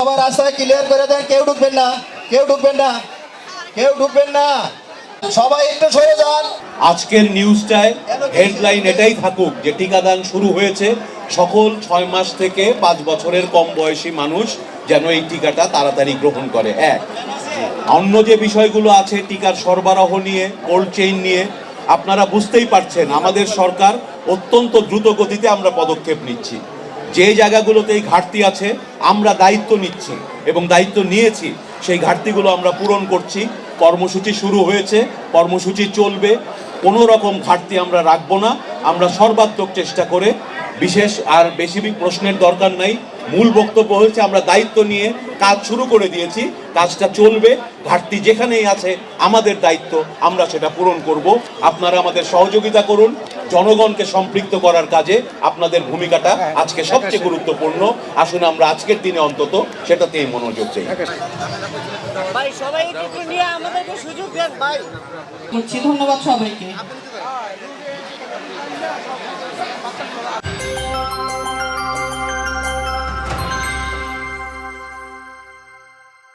আবার রাস্তায় ক্লিয়ার করে দেন, কেউ ঢুকবেন না, কেউ ঢুকবেন না, কেউ ঢুকবেন না, সবাই একটু সরে যান। আজকের নিউজটায় হেডলাইন এটাই থাকুক যে টিকাদান শুরু হয়েছে, সকল 6 মাস থেকে 5 বছরের কম বয়সী মানুষ যেন এই টিকাটা তাড়াতাড়ি গ্রহণ করে। এক, অন্য যে বিষয়গুলো আছে টিকার সরবরাহ নিয়ে, কোল্ড চেইন নিয়ে, আপনারা বুঝতেই পারছেন আমাদের সরকার অত্যন্ত দ্রুত গতিতে আমরা পদক্ষেপ নিচ্ছি। যে জায়গাগুলোতে এই ঘাটতি আছে আমরা দায়িত্ব নিচ্ছি এবং দায়িত্ব নিয়েছি, সেই ঘাটতিগুলো আমরা পূরণ করছি। কর্মসূচি শুরু হয়েছে, কর্মসূচি চলবে, কোনো রকম ঘাটতি আমরা রাখবো না। আমরা সর্বাত্মক চেষ্টা করে, বিশেষ আর বেশি প্রশ্নের দরকার নাই, মূল বক্তব্য হচ্ছে আমরা দায়িত্ব নিয়ে কাজ শুরু করে দিয়েছি, কাজটা চলবে। ঘাটতি যেখানেই আছে আমাদের দায়িত্ব, আমরা সেটা পূরণ করব। আপনারা আমাদের সহযোগিতা করুন। জনগণকে সম্পৃক্ত করার কাজে আপনাদের ভূমিকাটা আজকে সবচেয়ে গুরুত্বপূর্ণ। আসুন আমরা আজকের দিনে অন্তত সেটাতেই মনোযোগ চাই। ভাই সবাই একটু নিয়ে আমাদেরকে সুযোগ দেন ভাই। ধন্যবাদ সবাইকে।